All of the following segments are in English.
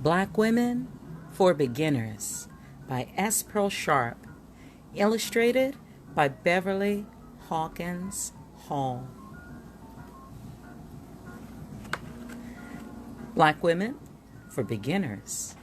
Black Women for Beginners by S. Pearl Sharp, illustrated by Beverly Hawkins Hall. Black Women for Beginners.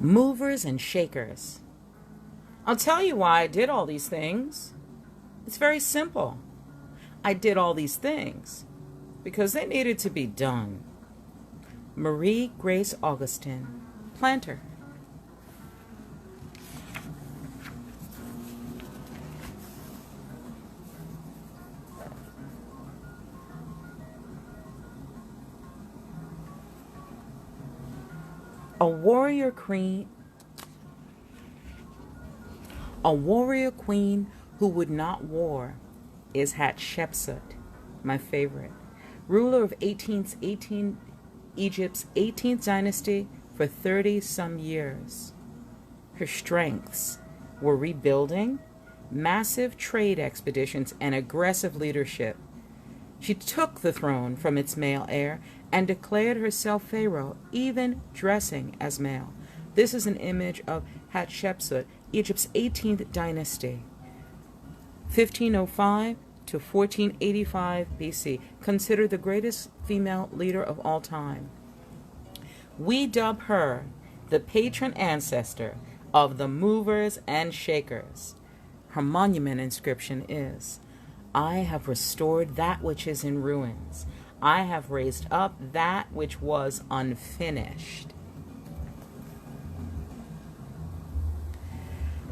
Movers and shakers. I'll tell you why I did all these things. It's very simple. I did all these things because they needed to be done. Marie Grace Augustin, Planter. A warrior queen who would not war is Hatshepsut, my favorite. Ruler of Egypt's 18th dynasty for 30-some years. Her strengths were rebuilding, massive trade expeditions, and aggressive leadership. She took the throne from its male heir and declared herself pharaoh, even dressing as male. This is an image of Hatshepsut, Egypt's 18th dynasty, 1505 to 1485 BC, considered the greatest female leader of all time. We dub her the patron ancestor of the movers and shakers. Her monument inscription is, "I have restored that which is in ruins. I have raised up that which was unfinished."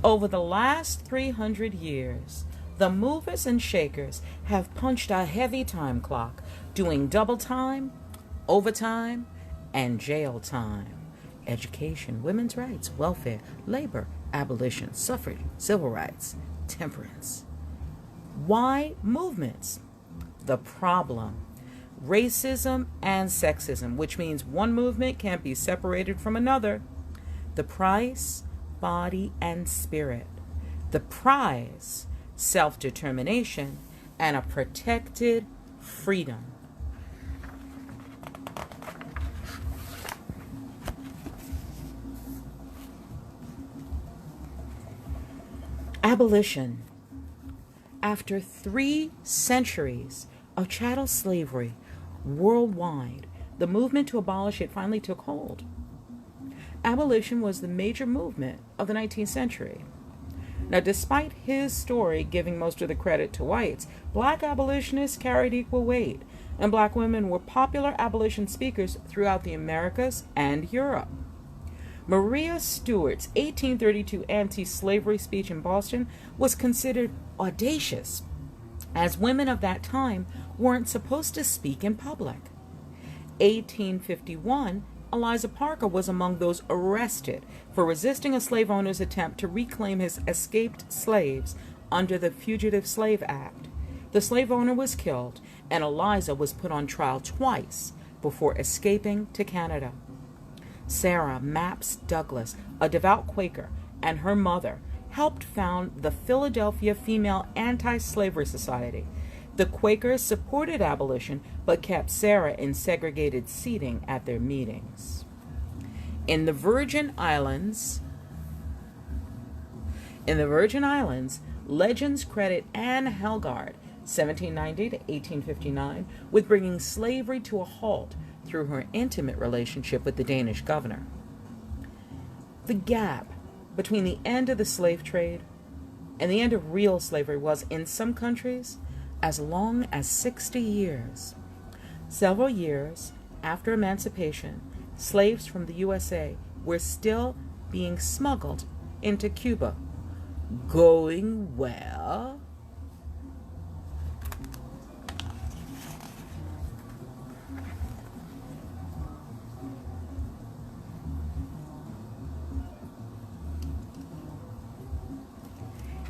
Over the last 300 years, the movers and shakers have punched a heavy time clock, doing double time, overtime, and jail time. Education, women's rights, welfare, labor, abolition, suffrage, civil rights, temperance. Why movements? The problem: racism and sexism, which means one movement can't be separated from another. The price: body and spirit. The prize: self-determination and a protected freedom. Abolition. After 3 centuries of chattel slavery worldwide, the movement to abolish it finally took hold. Abolition was the major movement of the 19th century. Now, despite his story giving most of the credit to whites, black abolitionists carried equal weight, and black women were popular abolition speakers throughout the Americas and Europe. Maria Stewart's 1832 anti-slavery speech in Boston was considered audacious, as women of that time weren't supposed to speak in public. 1851, Eliza Parker was among those arrested for resisting a slave owner's attempt to reclaim his escaped slaves under the Fugitive Slave Act. The slave owner was killed, and Eliza was put on trial twice before escaping to Canada. Sarah Mapps Douglas, a devout Quaker, and her mother helped found the Philadelphia Female Anti-Slavery Society. The Quakers supported abolition, but kept Sarah in segregated seating at their meetings. In the Virgin Islands, legends credit Anne Helgard, 1790 to 1859, with bringing slavery to a halt through her intimate relationship with the Danish governor. The gap between the end of the slave trade and the end of real slavery was, in some countries, as long as 60 years. Several years after emancipation, slaves from the USA were still being smuggled into Cuba. Going where?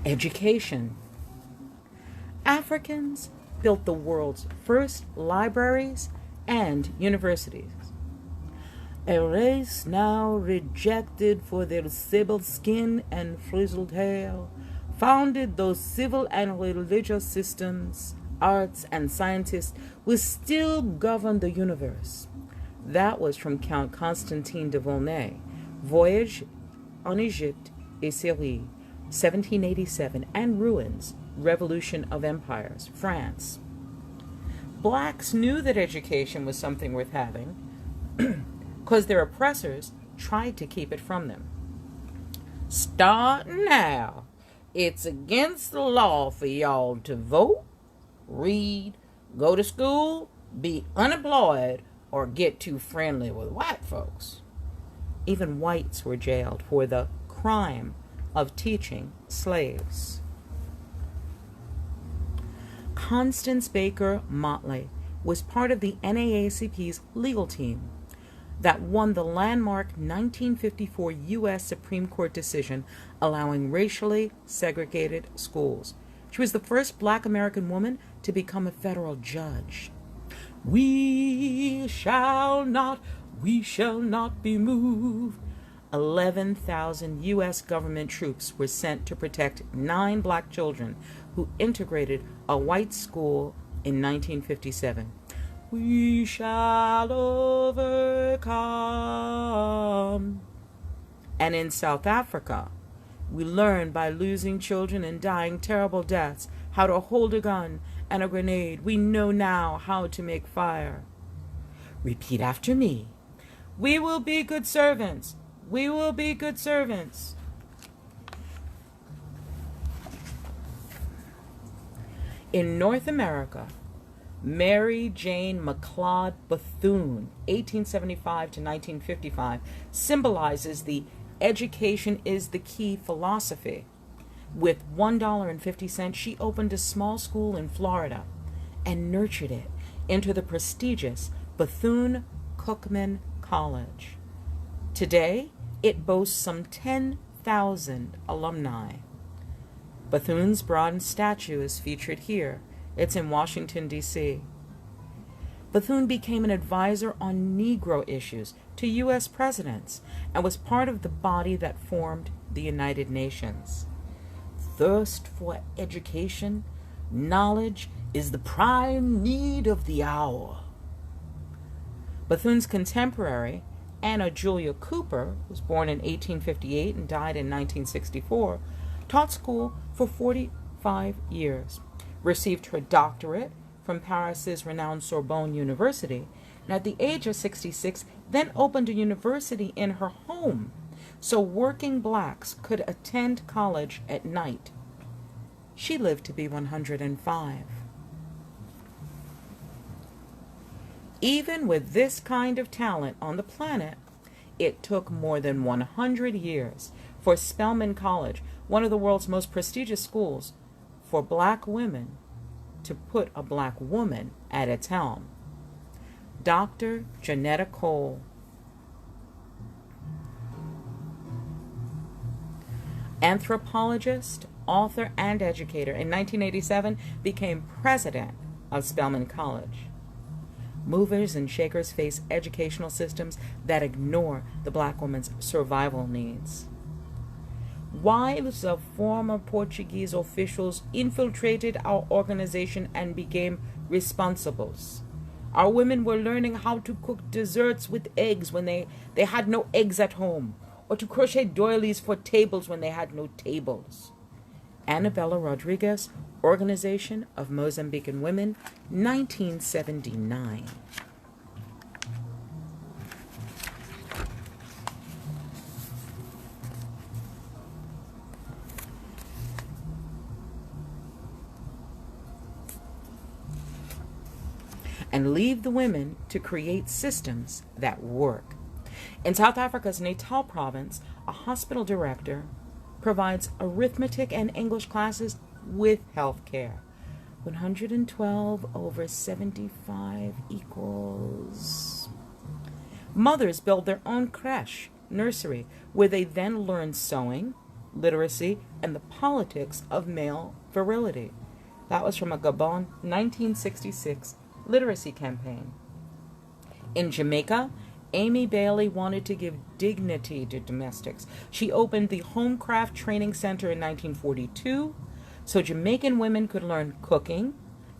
Education. Africans built the world's first libraries and universities. A race now rejected for their sable skin and frizzled hair, founded those civil and religious systems, arts and scientists will still govern the universe. That was from Count Constantine de Volney, Voyage en Egypte et Syrie, 1787, and Ruins, Revolution of Empires, France. Blacks knew that education was something worth having because their oppressors tried to keep it from them. Starting now, it's against the law for y'all to vote, read, go to school, be unemployed, or get too friendly with white folks. Even whites were jailed for the crime of teaching slaves. Constance Baker Motley was part of the NAACP's legal team that won the landmark 1954 U.S. Supreme Court decision allowing racially segregated schools. She was the first Black American woman to become a federal judge. We shall not be moved. 11,000 U.S. government troops were sent to protect 9 Black children who integrated a white school in 1957. We shall overcome. And in South Africa, we learn by losing children and dying terrible deaths how to hold a gun and a grenade. We know now how to make fire. Repeat after me. We will be good servants. We will be good servants. In North America, Mary Jane McLeod Bethune, 1875 to 1955, symbolizes the education is the key philosophy. With $1.50, she opened a small school in Florida and nurtured it into the prestigious Bethune-Cookman College. Today, it boasts some 10,000 alumni. Bethune's bronze statue is featured here. It's in Washington, D.C. Bethune became an advisor on Negro issues to U.S. presidents and was part of the body that formed the United Nations. Thirst for education, knowledge is the prime need of the hour. Bethune's contemporary, Anna Julia Cooper, who was born in 1858 and died in 1964, taught school for 45 years, received her doctorate from Paris's renowned Sorbonne University, and at the age of 66, then opened a university in her home so working blacks could attend college at night. She lived to be 105. Even with this kind of talent on the planet, it took more than 100 years for Spelman College, one of the world's most prestigious schools, for black women to put a black woman at its helm. Dr. Janetta Cole, anthropologist, author, and educator, in 1987 became president of Spelman College. Movers and shakers face educational systems that ignore the black woman's survival needs. Wives of former Portuguese officials infiltrated our organization and became responsibles. Our women were learning how to cook desserts with eggs when they had no eggs at home, or to crochet doilies for tables when they had no tables. Annabella Rodriguez, Organization of Mozambican Women, 1979. And leave the women to create systems that work. In South Africa's Natal province, a hospital director provides arithmetic and English classes with health care. 112 over 75 equals. Mothers build their own creche, nursery, where they then learn sewing, literacy, and the politics of male virility. That was from a Gabon 1966 literacy campaign. In Jamaica, Amy Bailey wanted to give dignity to domestics. She opened the Homecraft Training Center in 1942 so Jamaican women could learn cooking,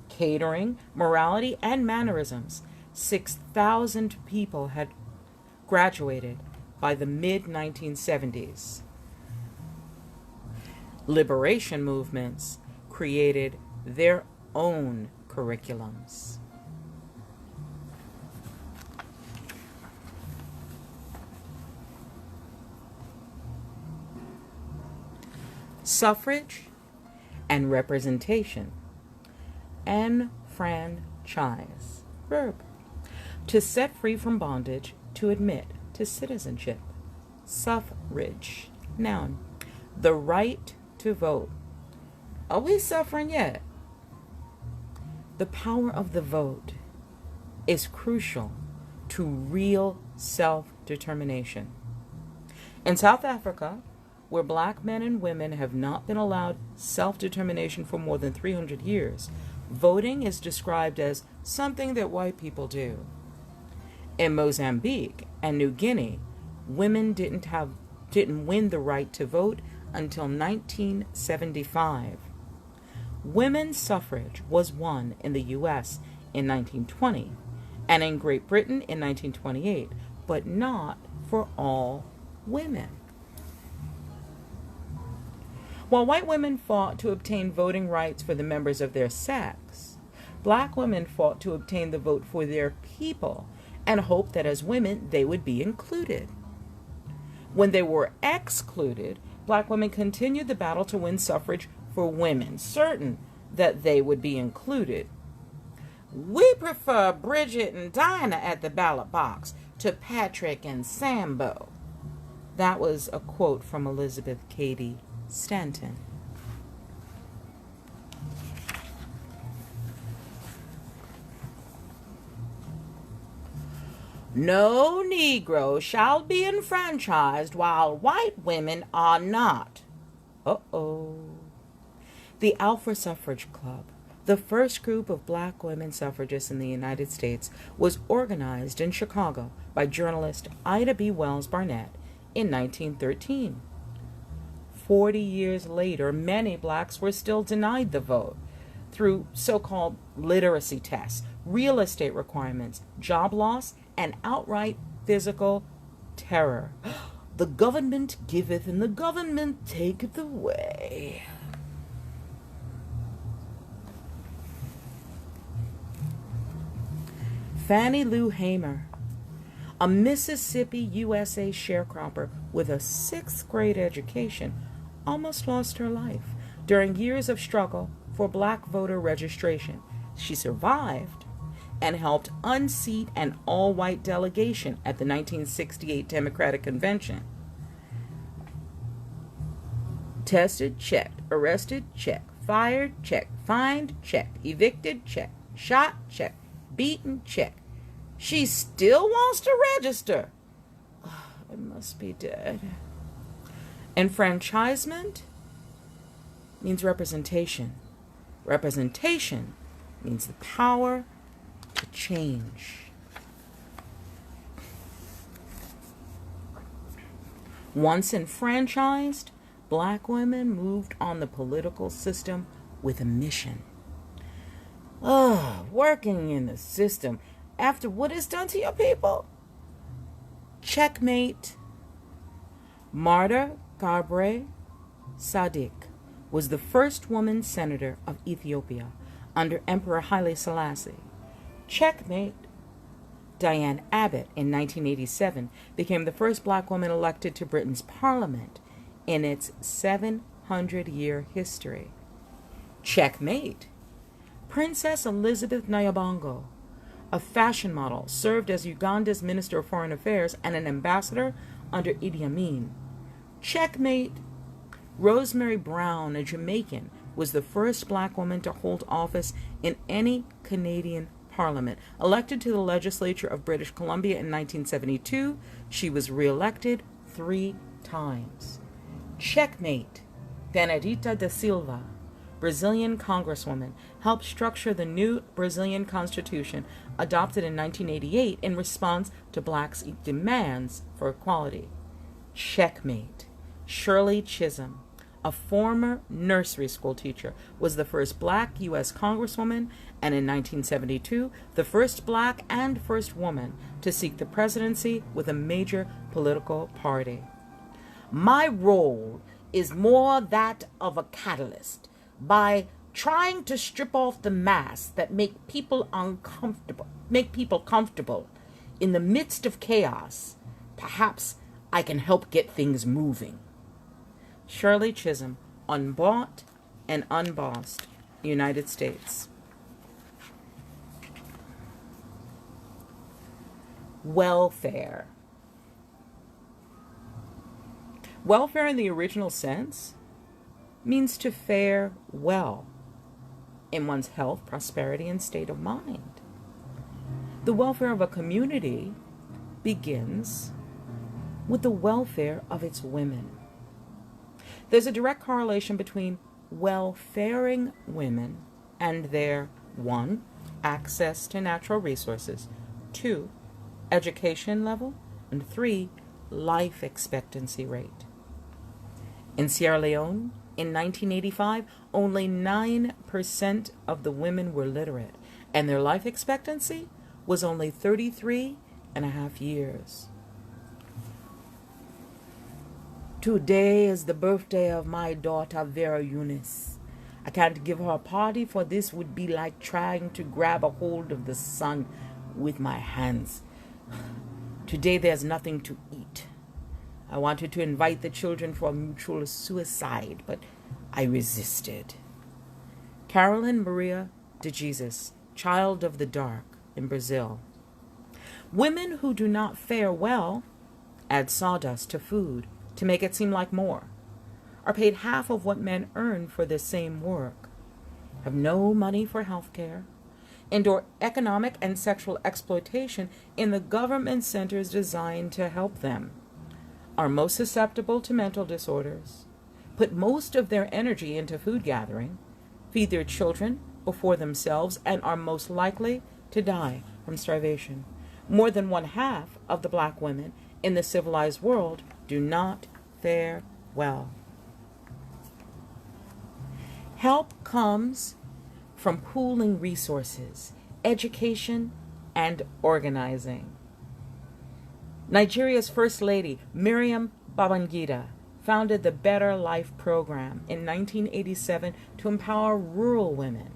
catering, morality, and mannerisms. 6,000 people had graduated by the mid-1970s. Liberation movements created their own curriculums. Suffrage and representation. Enfranchise. Verb. To set free from bondage, to admit to citizenship. Suffrage. Noun. The right to vote. Are we suffering yet? The power of the vote is crucial to real self-determination. In South Africa, where black men and women have not been allowed self-determination for more than 300 years, voting is described as something that white people do. In Mozambique and New Guinea, women didn't win the right to vote until 1975. Women's suffrage was won in the U.S. in 1920 and in Great Britain in 1928, but not for all women. While white women fought to obtain voting rights for the members of their sex, black women fought to obtain the vote for their people and hoped that as women they would be included. When they were excluded, black women continued the battle to win suffrage for women, certain that they would be included. We prefer Bridget and Dinah at the ballot box to Patrick and Sambo. That was a quote from Elizabeth Cady Stanton. No Negro shall be enfranchised while white women are not. Uh-oh. The Alpha Suffrage Club, the first group of black women suffragists in the United States, was organized in Chicago by journalist Ida B. Wells Barnett in 1913. 40 years later, many blacks were still denied the vote through so-called literacy tests, real estate requirements, job loss, and outright physical terror. The government giveth and the government taketh away. Fannie Lou Hamer, a Mississippi, USA sharecropper with a 6th grade education, almost lost her life during years of struggle for black voter registration. She survived and helped unseat an all-white delegation at the 1968 Democratic Convention. Tested, checked. Arrested, check. Fired, check. Fined, check. Evicted, check. Shot, check. Beaten, check. She still wants to register. Oh, it must be dead. Enfranchisement means representation. Representation means the power to change. Once enfranchised, black women moved on the political system with a mission. Working in the system after what is done to your people? Checkmate. Marta Gabre Sadiq was the first woman senator of Ethiopia under Emperor Haile Selassie. Checkmate. Diane Abbott in 1987 became the first black woman elected to Britain's parliament in its 700-year history. Checkmate. Princess Elizabeth Nyabongo, a fashion model, served as Uganda's Minister of Foreign Affairs and an ambassador under Idi Amin. Checkmate. Rosemary Brown, a Jamaican, was the first black woman to hold office in any Canadian parliament. Elected to the legislature of British Columbia in 1972, she was re-elected 3 times. Checkmate. Benedita da Silva, Brazilian congresswoman, helped structure the new Brazilian Constitution adopted in 1988 in response to blacks' demands for equality. Checkmate. Shirley Chisholm, a former nursery school teacher, was the first black U.S. congresswoman, and in 1972, the first black and first woman to seek the presidency with a major political party. My role is more that of a catalyst. By trying to strip off the masks that make people comfortable in the midst of chaos, perhaps I can help get things moving. Shirley Chisholm, Unbought and Unbossed, United States. Welfare. Welfare in the original sense means to fare well in one's health, prosperity, and state of mind. The welfare of a community begins with the welfare of its women. There's a direct correlation between well-faring women and their 1. Access to natural resources, 2. Education level, and 3. Life expectancy rate. In Sierra Leone, in 1985, only 9% of the women were literate, and their life expectancy was only 33.5 years. Today is the birthday of my daughter, Vera Eunice. I can't give her a party, for this would be like trying to grab a hold of the sun with my hands. Today there's nothing to eat. I wanted to invite the children for a mutual suicide, but I resisted. Carolyn Maria de Jesus, Child of the Dark, in Brazil. Women who do not fare well add sawdust to food to make it seem like more, are paid half of what men earn for the same work, have no money for health care, endure economic and sexual exploitation in the government centers designed to help them, are most susceptible to mental disorders, put most of their energy into food gathering, feed their children before themselves, and are most likely to die from starvation. More than 1/2 of the black women in the civilized world do not fare well. Help comes from pooling resources, education, and organizing. Nigeria's First Lady, Miriam Babangida, founded the Better Life program in 1987 to empower rural women.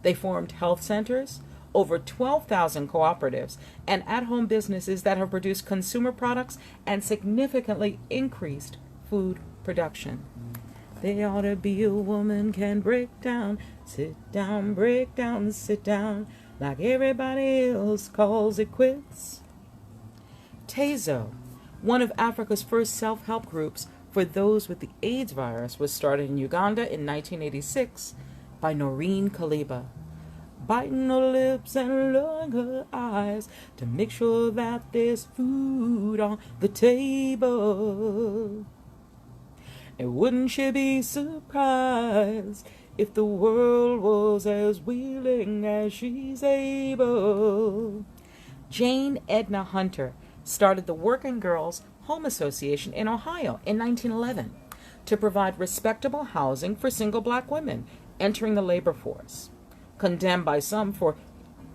They formed health centers, over 12,000 cooperatives, and at-home businesses that have produced consumer products and significantly increased food production. There ought to be a woman can break down, sit down, break down, sit down, like everybody else calls it quits. TESO, one of Africa's first self-help groups for those with the AIDS virus, was started in Uganda in 1986 by Noreen Kaliba. Biting her lips and lowering her eyes to make sure that there's food on the table. And wouldn't she be surprised if the world was as willing as she's able? Jane Edna Hunter started the Working Girls Home Association in Ohio in 1911 to provide respectable housing for single black women entering the labor force. Condemned by some for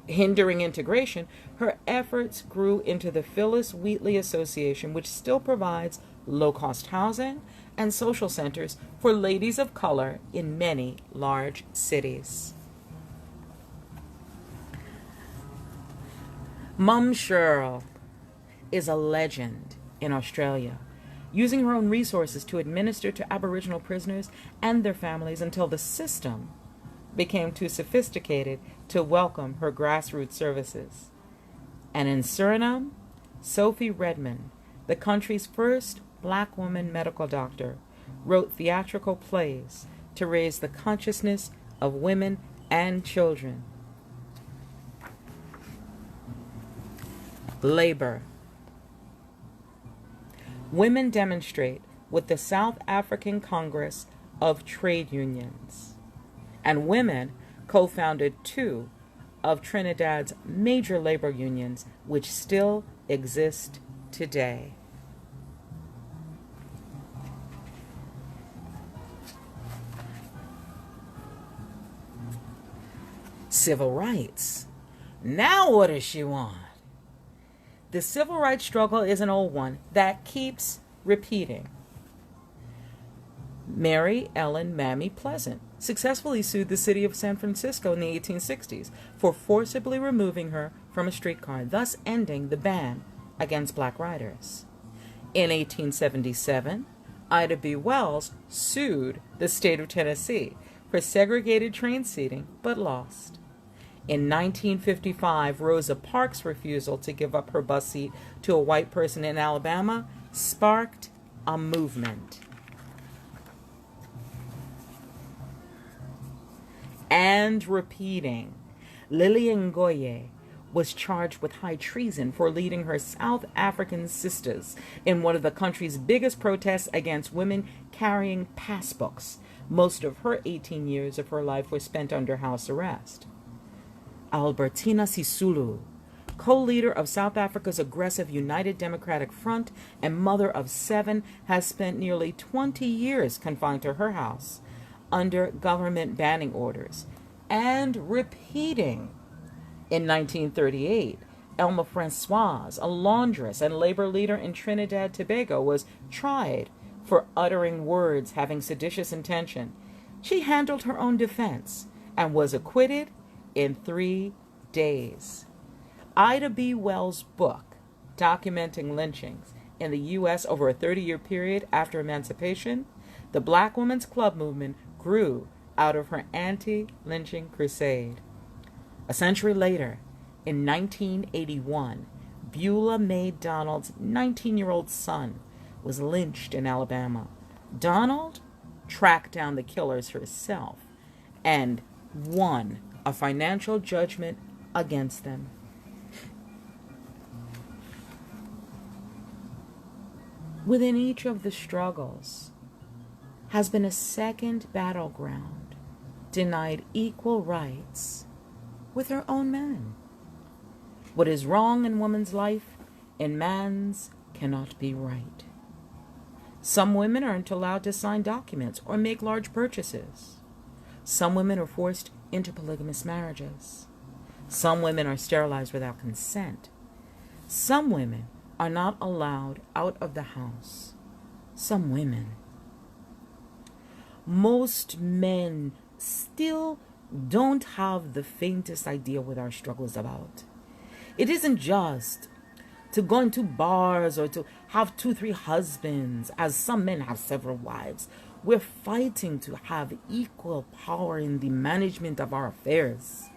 hindering integration, her efforts grew into the Phyllis Wheatley Association, which still provides low-cost housing and social centers for ladies of color in many large cities. Mum Shirl is a legend in Australia, using her own resources to administer to Aboriginal prisoners and their families until the system became too sophisticated to welcome her grassroots services. And in Suriname, Sophie Redmond, the country's first black woman medical doctor, wrote theatrical plays to raise the consciousness of women and children. Labor. Women demonstrate with the South African Congress of Trade Unions. and women co-founded two of Trinidad's major labor unions, which still exist today. Civil rights. Now what does she want? The civil rights struggle is an old one that keeps repeating. Mary Ellen Mammy Pleasant successfully sued the city of San Francisco in the 1860s for forcibly removing her from a streetcar, thus ending the ban against black riders. In 1877, Ida B. Wells sued the state of Tennessee for segregated train seating, but lost. In 1955, Rosa Parks' refusal to give up her bus seat to a white person in Alabama sparked a movement. And repeating, Lillian Ngoye was charged with high treason for leading her South African sisters in one of the country's biggest protests against women carrying passbooks. Most of her 18 years of her life was spent under house arrest. Albertina Sisulu, co-leader of South Africa's aggressive United Democratic Front and mother of 7, has spent nearly 20 years confined to her house under government banning orders. And repeating, in 1938, Elma Francoise, a laundress and labor leader in Trinidad Tobago, was tried for uttering words having seditious intention. She handled her own defense and was acquitted in 3 days. Ida B. Wells' book, documenting lynchings in the U.S. over a 30-year period after emancipation, the Black Women's Club movement grew out of her anti-lynching crusade. A century later, in 1981, Beulah May Donald's 19-year-old son was lynched in Alabama. Donald tracked down the killers herself and won a financial judgment against them. Within each of the struggles has been a second battleground, denied equal rights with her own men. What is wrong in woman's life, in man's cannot be right. Some women aren't allowed to sign documents or make large purchases. Some women are forced into polygamous marriages. Some women are sterilized without consent. Some women are not allowed out of the house. Some women. Most men still don't have the faintest idea what our struggle is about. It isn't just to go into bars or to have 2, 3 husbands, as some men have several wives. We're fighting to have equal power in the management of our affairs.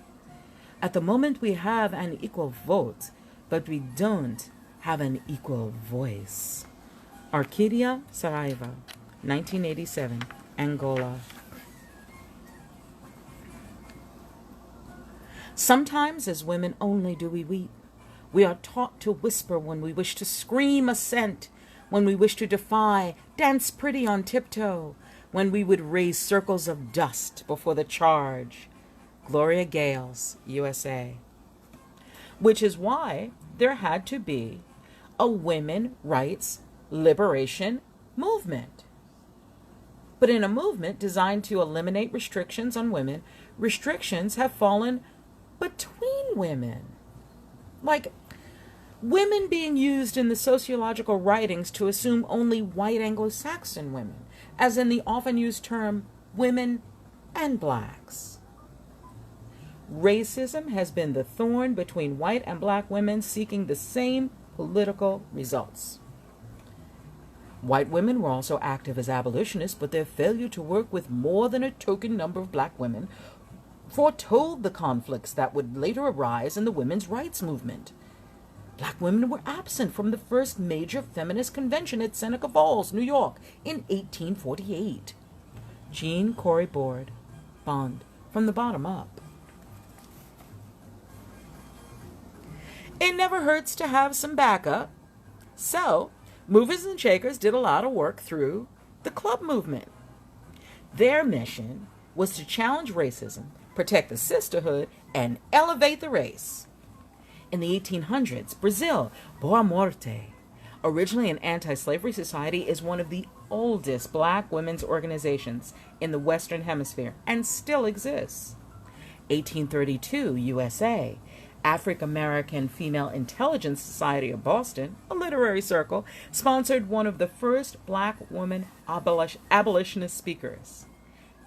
At the moment, we have an equal vote, but we don't have an equal voice. Arcadia Saraiva, 1987, Angola. Sometimes as women only do we weep. We are taught to whisper when we wish to scream assent, when we wish to defy, dance pretty on tiptoe, when we would raise circles of dust before the charge. Gloria Gales, USA. Which is why there had to be a women rights liberation movement. But in a movement designed to eliminate restrictions on women, restrictions have fallen between women. Like women being used in the sociological writings to assume only white Anglo-Saxon women, as in the often used term women and blacks. Racism has been the thorn between white and black women seeking the same political results. White women were also active as abolitionists, but their failure to work with more than a token number of black women foretold the conflicts that would later arise in the women's rights movement. Black women were absent from the first major feminist convention at Seneca Falls, New York, in 1848. Jean Corey Bond, From the Bottom Up. It never hurts to have some backup. So, movers and shakers did a lot of work through the club movement. Their mission was to challenge racism, protect the sisterhood, and elevate the race. In the 1800s, Brazil, Boa Morte, originally an anti-slavery society, is one of the oldest black women's organizations in the Western Hemisphere and still exists. 1832, USA, African American Female Intelligence Society of Boston, a literary circle, sponsored one of the first black woman abolitionist speakers.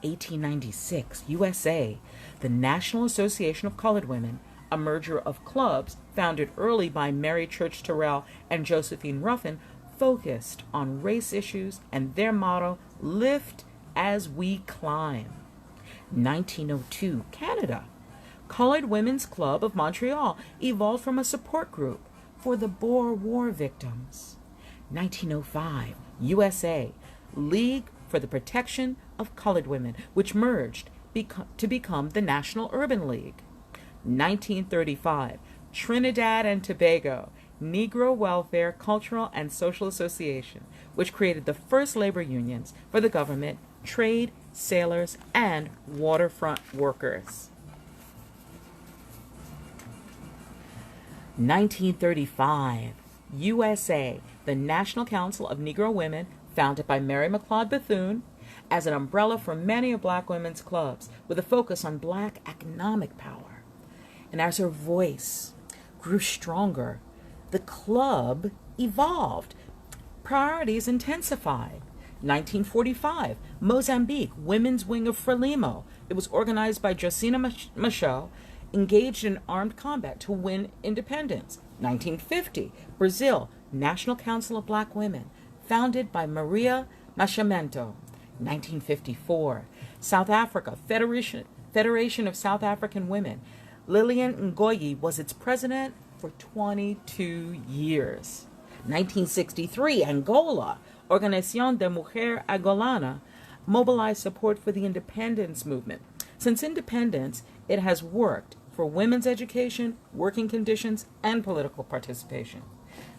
1896, USA, the National Association of Colored Women, a merger of clubs founded early by Mary Church Terrell and Josephine Ruffin, focused on race issues and their motto, "Lift as we climb." 1902, Canada. Colored Women's Club of Montreal evolved from a support group for the Boer War victims. 1905, USA. League for the Protection of Colored Women, which merged to become the National Urban League. 1935, Trinidad and Tobago Negro Welfare, Cultural, and Social Association, which created the first labor unions for the government, trade, sailors, and waterfront workers. 1935, USA, the National Council of Negro Women, founded by Mary McLeod Bethune, as an umbrella for many of black women's clubs with a focus on black economic power. And as her voice grew stronger, the club evolved. Priorities intensified. 1945, Mozambique, Women's Wing of Frelimo. It was organized by Josina Machel, engaged in armed combat to win independence. 1950, Brazil, National Council of Black Women, founded by Maria Nascimento. 1954, South Africa, Federation of South African Women. Lillian Ngoyi was its president for 22 years. 1963, Angola, Organización de Mujer Angolana, mobilized support for the independence movement. Since independence, it has worked for women's education, working conditions, and political participation.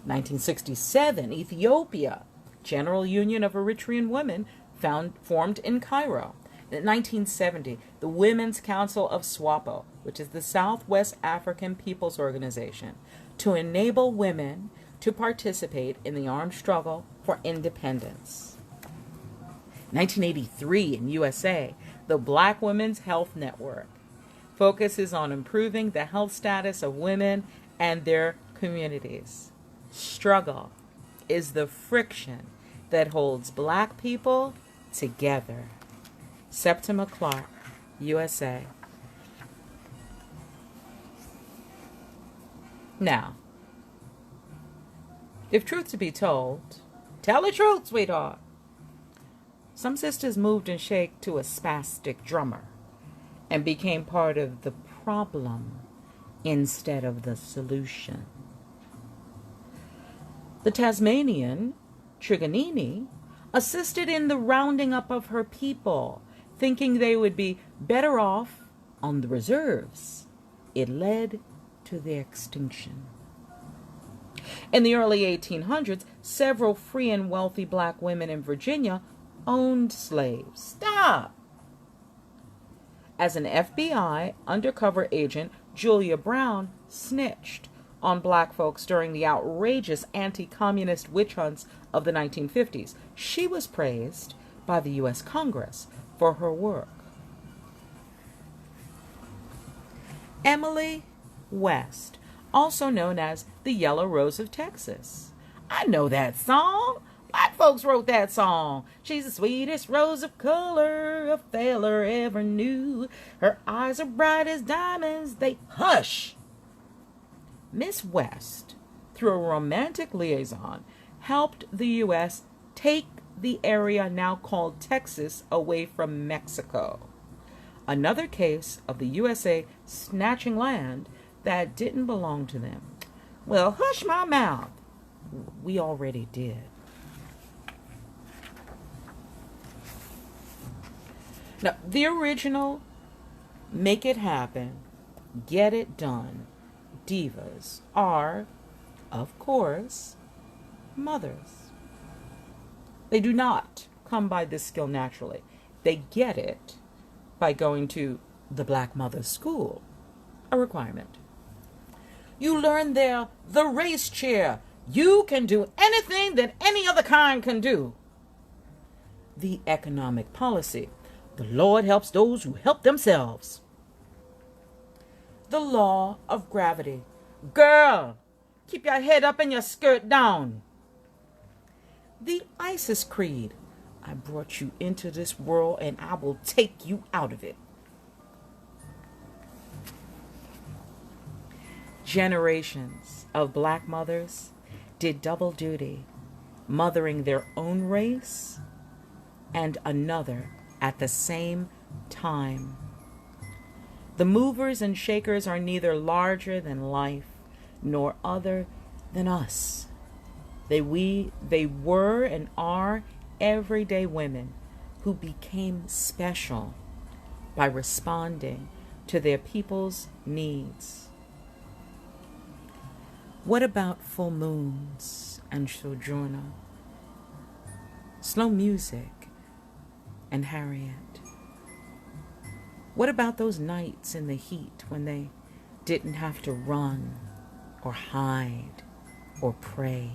1967, Ethiopia, General Union of Eritrean Women, formed in Cairo. In 1970, the Women's Council of SWAPO, which is the Southwest African People's Organization, to enable women to participate in the armed struggle for independence. 1983 in USA, the Black Women's Health Network focuses on improving the health status of women and their communities. Struggle is the friction that holds black people together. Septima Clark, USA. Now, if truth to be told, tell the truth, sweetheart. Some sisters moved and shake to a spastic drummer and became part of the problem instead of the solution. The Tasmanian, Triganini, assisted in the rounding up of her people, thinking they would be better off on the reserves. It led to their extinction. In the early 1800s, several free and wealthy black women in Virginia owned slaves. Stop! As an FBI undercover agent, Julia Brown snitched on black folks during the outrageous anti-communist witch hunts of the 1950s. She was praised by the U.S. Congress for her work. Emily West, also known as the Yellow Rose of Texas. I know that song. Black folks wrote that song. She's the sweetest rose of color a feller ever knew. Her eyes are bright as diamonds. They hush. Miss West, through a romantic liaison, helped the U.S. take the area now called Texas away from Mexico. Another case of the USA snatching land that didn't belong to them. Well, hush my mouth. We already did. Now, the original Make It Happen, Get It Done divas are, of course, mothers. They do not come by this skill naturally. They get it by going to the Black Mother's School, a requirement. You learn there the race chair. You can do anything that any other kind can do. The economic policy. The Lord helps those who help themselves. The law of gravity. Girl, keep your head up and your skirt down. The ISIS creed. I brought you into this world and I will take you out of it. Generations of black mothers did double duty, mothering their own race and another at the same time. The movers and shakers are neither larger than life nor other than us. They were and are everyday women who became special by responding to their people's needs. What about full moons and sojourner, slow music and Harriet? What about those nights in the heat when they didn't have to run or hide or pray?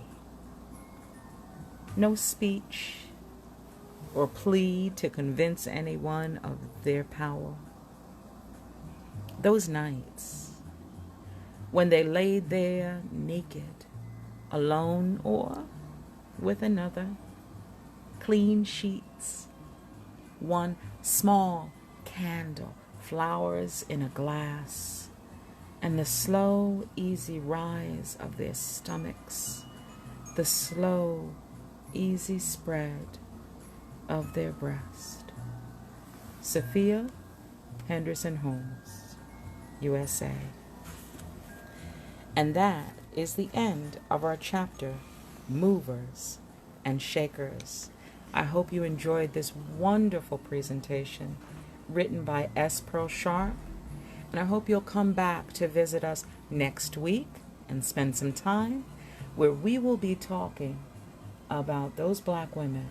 No speech or plea to convince anyone of their power. Those nights when they laid there naked, alone or with another, clean sheets, one small candle, flowers in a glass, and the slow, easy rise of their stomachs, the slow, easy spread of their breast. Sophia Henderson Holmes, USA. And that is the end of our chapter, Movers and Shakers. I hope you enjoyed this wonderful presentation written by S. Pearl Sharp. And I hope you'll come back to visit us next week and spend some time where we will be talking about those black women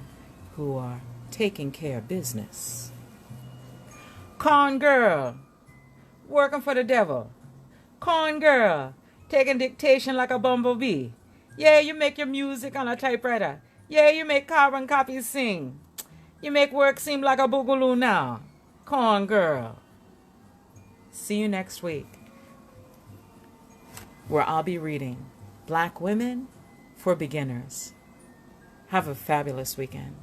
who are taking care of business. Con girl, working for the devil. Con girl, taking dictation like a bumblebee. Yeah, you make your music on a typewriter. Yeah, you make carbon copies sing. You make work seem like a boogaloo now. Con girl. See you next week, where I'll be reading Black Women for Beginners. Have a fabulous weekend.